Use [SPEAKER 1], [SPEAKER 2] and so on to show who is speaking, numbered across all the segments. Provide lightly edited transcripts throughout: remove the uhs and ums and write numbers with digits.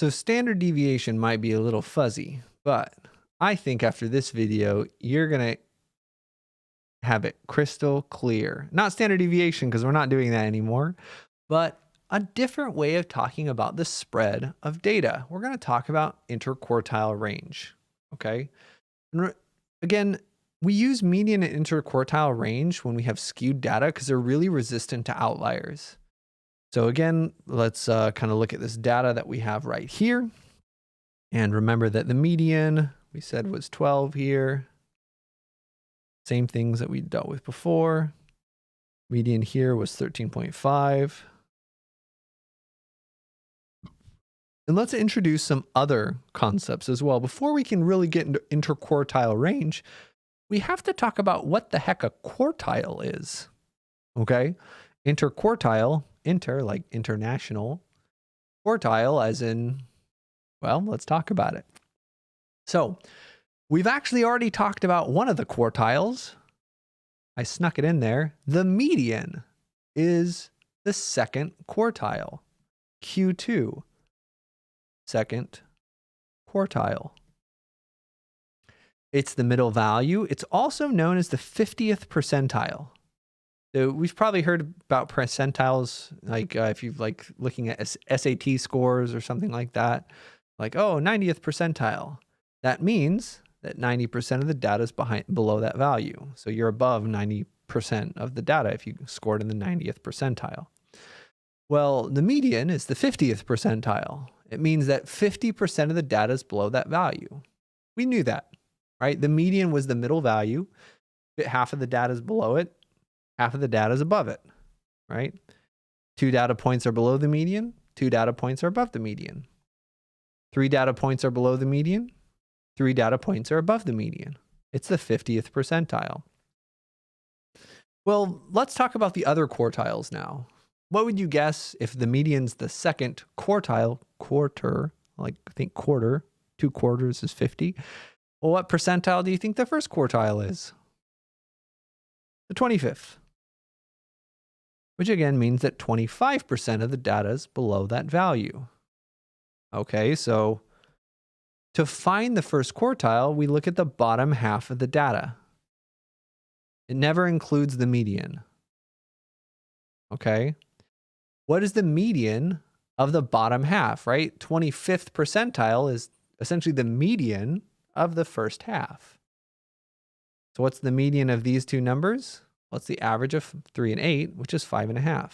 [SPEAKER 1] So standard deviation might be a little fuzzy, but I think after this video, you're going to have it crystal clear. Not standard deviation, because we're not doing that anymore, but a different way of talking about the spread of data. We're going to talk about interquartile range, okay? And again, we use median and interquartile range when we have skewed data because they're really resistant to outliers. So again, let's kind of look at this data that we have right here. And remember that the median we said was 12 here. Same things that we dealt with before. Median here was 13.5. And let's introduce some other concepts as well. Before we can really get into interquartile range, we have to talk about what the heck a quartile is. Okay? Interquartile, inter like international, quartile as in, well, let's talk about it. So we've actually already talked about one of the quartiles. I snuck it in there. The median is the second quartile, Q2. Second quartile. It's the middle value. It's also known as the 50th percentile. So we've probably heard about percentiles, like if you've like looking at SAT scores or something like that, like, oh, 90th percentile. That means that 90% of the data is below that value. So you're above 90% of the data if you scored in the 90th percentile. Well, the median is the 50th percentile. It means that 50% of the data is below that value. We knew that, right? The median was the middle value. Half of the data is below it. Half of the data is above it, right? 2 data points are below the median. 2 data points are above the median. 3 data points are below the median. 3 data points are above the median. It's the 50th percentile. Well, let's talk about the other quartiles now. What would you guess if the median's the second quartile, quarter, like think quarter, 2 quarters is 50. Well, what percentile do you think the first quartile is? The 25th. Which again means that 25% of the data is below that value. Okay, so to find the first quartile, we look at the bottom half of the data. It never includes the median. Okay. What is the median of the bottom half, right? 25th percentile is essentially the median of the first half. So what's the median of these two numbers? What's the average of 3 and 8, which is 5.5.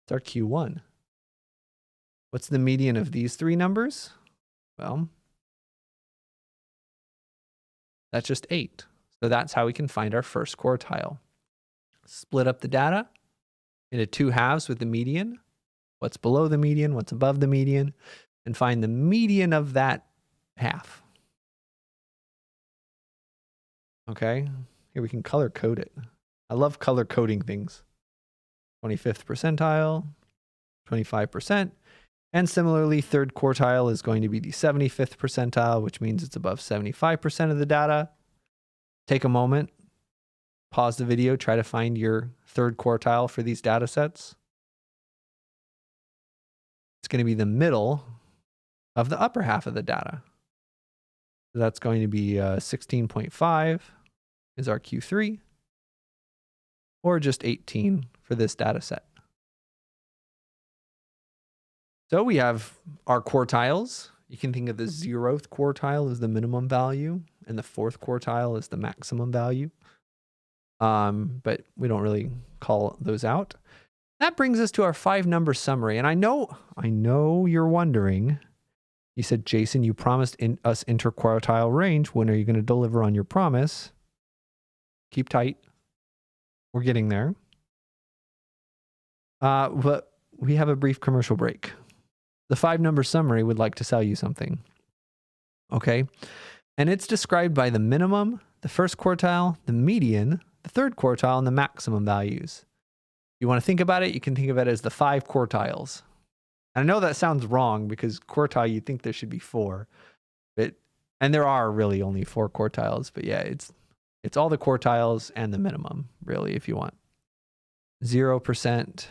[SPEAKER 1] It's our Q1. What's the median of these 3 numbers? Well, that's just 8. So that's how we can find our first quartile. Split up the data into 2 halves with the median. What's below the median, what's above the median, and find the median of that half. Okay, here we can color code it. I love color coding things. 25th percentile, 25%. And similarly, third quartile is going to be the 75th percentile, which means it's above 75% of the data. Take a moment, pause the video, try to find your third quartile for these data sets. It's going to be the middle of the upper half of the data. So that's going to be 16.5 is our Q3, or just 18 for this data set. So we have our quartiles. You can think of the 0th quartile as the minimum value, and the 4th quartile as the maximum value. But we don't really call those out. That brings us to our 5-number summary. And I know you're wondering, you said, Jason, you promised us interquartile range. When are you going to deliver on your promise? Keep tight. We're getting there. But we have a brief commercial break. The 5-number summary would like to sell you something. Okay. And it's described by the minimum, the first quartile, the median, the third quartile, and the maximum values. You want to think about it, you can think of it as the 5 quartiles. And I know that sounds wrong because quartile, you'd think there should be 4. And there are really only 4 quartiles. But yeah, it's all the quartiles and the minimum, really, if you want. 0%,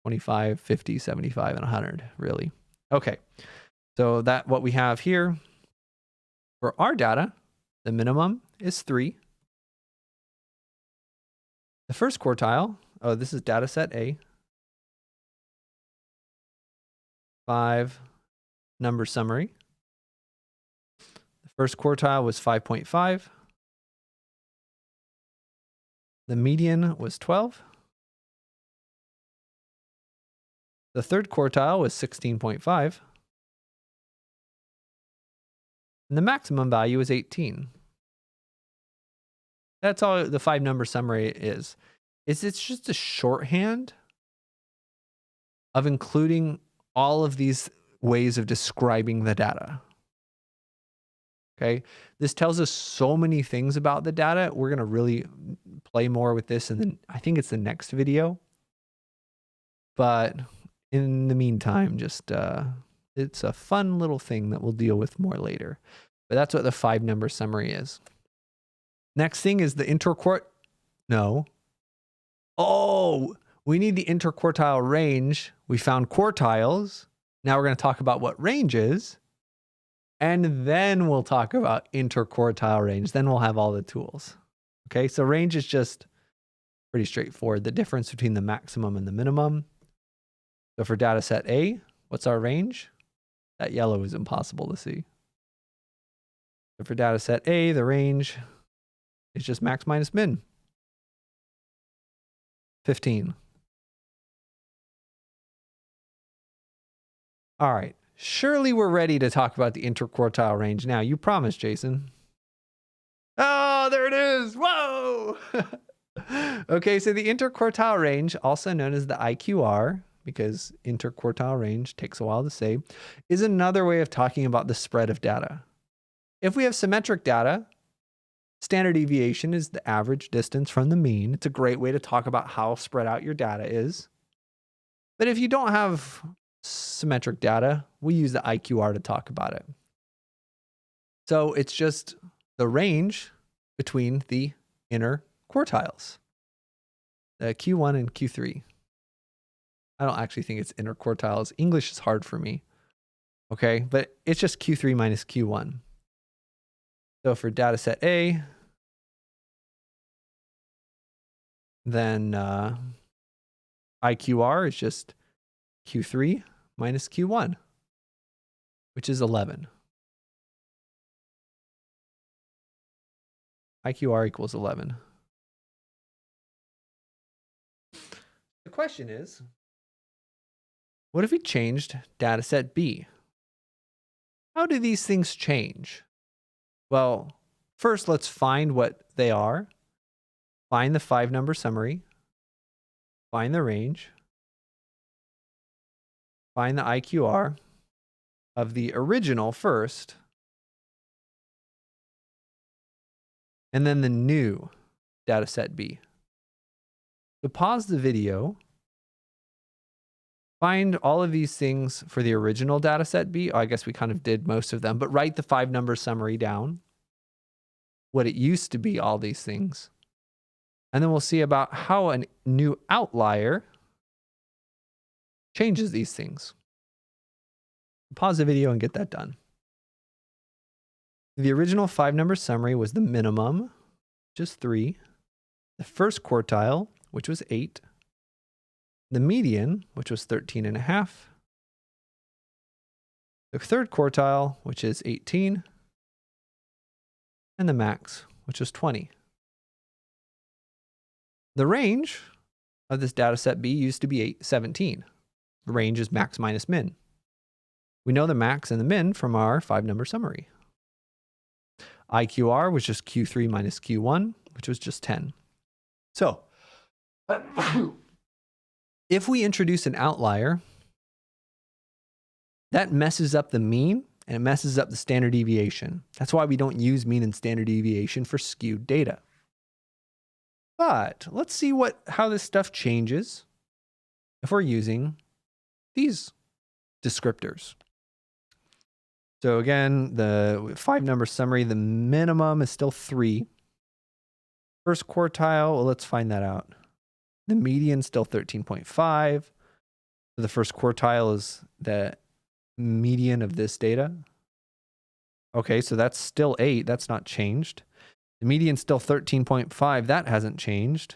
[SPEAKER 1] 25, 50, 75, and 100, really. Okay, so that what we have here for our data, the minimum is 3. The first quartile, oh, this is data set A. 5 number summary. The first quartile was 5.5. The median was 12. The third quartile was 16.5. And the maximum value is 18. That's all the 5 number summary is. It's just a shorthand of including all of these ways of describing the data. Okay, this tells us so many things about the data. We're going to really play more with this, and then I think it's the next video. But in the meantime, just it's a fun little thing that we'll deal with more later. But that's what the 5 number summary is. Next thing is the interquart. No. Oh, we need the interquartile range. We found quartiles. Now we're going to talk about what range is. And then we'll talk about interquartile range. Then we'll have all the tools. Okay, so range is just pretty straightforward. The difference between the maximum and the minimum. So for data set A, what's our range? That yellow is impossible to see. So for data set A, the range is just max minus min. 15. All right. Surely we're ready to talk about the interquartile range now. You promised, Jason. Oh, there it is. Whoa. Okay, so the interquartile range, also known as the IQR, because interquartile range takes a while to say, is another way of talking about the spread of data. If we have symmetric data, standard deviation is the average distance from the mean. It's a great way to talk about how spread out your data is. But if you don't have symmetric data, we use the IQR to talk about it. So it's just the range between the inner quartiles, the Q1 and Q3. I don't actually think it's inner quartiles. English is hard for me. Okay, but it's just Q3 minus Q1. So for data set A, then IQR is just Q3 minus Q1, which is 11. IQR equals 11. The question is, what if we changed data set B? How do these things change? Well, first let's find what they are. Find the 5 number summary. Find the range. Find the IQR of the original first. And then the new data set B. So pause the video. Find all of these things for the original data set B. Oh, I guess we kind of did most of them, but write the 5 number summary down. What it used to be, all these things. And then we'll see about how a new outlier changes these things. Pause the video and get that done. The original 5 number summary was the minimum, which is 3. The first quartile, which was 8. The median, which was 13.5. The third quartile, which is 18. And the max, which was 20. The range of this data set B used to be 17. The range is max minus min. We know the max and the min from our 5 number summary. IQR was just Q3 minus Q1, which was just 10. So, if we introduce an outlier, that messes up the mean and it messes up the standard deviation. That's why we don't use mean and standard deviation for skewed data. But let's see how this stuff changes if we're using these descriptors. So again, the 5 number summary, the minimum is still 3. First quartile, well, let's find that out. The median still 13.5. So the first quartile is the median of this data. Okay, so that's still 8. That's not changed. The median's still 13.5. That hasn't changed.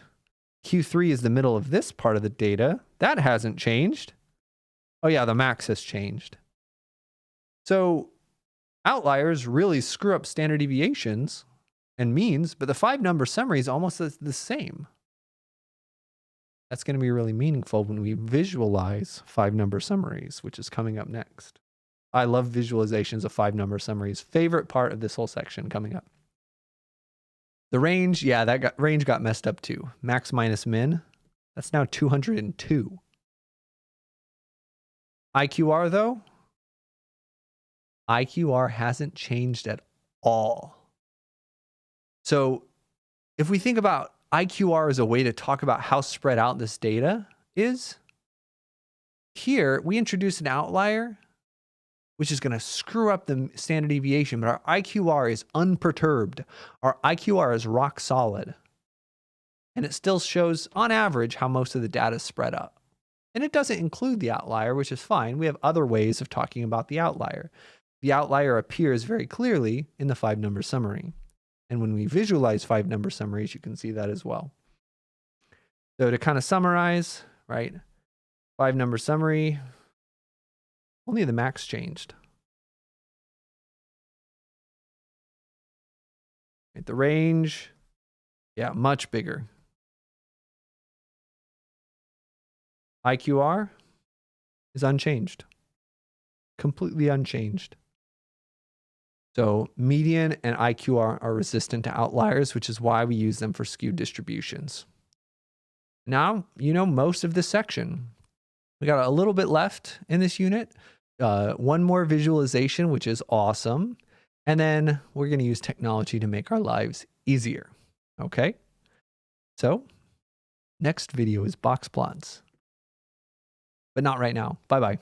[SPEAKER 1] Q3 is the middle of this part of the data. That hasn't changed. Oh yeah, the max has changed. So outliers really screw up standard deviations and means, but the 5-number summary is almost the same. That's going to be really meaningful when we visualize 5-number summaries, which is coming up next. I love visualizations of 5-number summaries. Favorite part of this whole section coming up. The range, yeah, range got messed up too. Max minus min, that's now 202. IQR though, IQR hasn't changed at all. So if we think about IQR as a way to talk about how spread out this data is, here we introduce an outlier, which is going to screw up the standard deviation, but our IQR is unperturbed. Our IQR is rock solid. And it still shows, on average, how most of the data is spread up. And it doesn't include the outlier, which is fine. We have other ways of talking about the outlier. The outlier appears very clearly in the 5-number summary. And when we visualize 5-number summaries, you can see that as well. So to kind of summarize, right, 5-number summary, only the max changed. Right, the range, yeah, much bigger. IQR is unchanged, completely unchanged. So median and IQR are resistant to outliers, which is why we use them for skewed distributions. Now, you know most of this section. We got a little bit left in this unit. One more visualization, which is awesome. And then we're going to use technology to make our lives easier. Okay? So next video is box plots. But not right now. Bye-bye.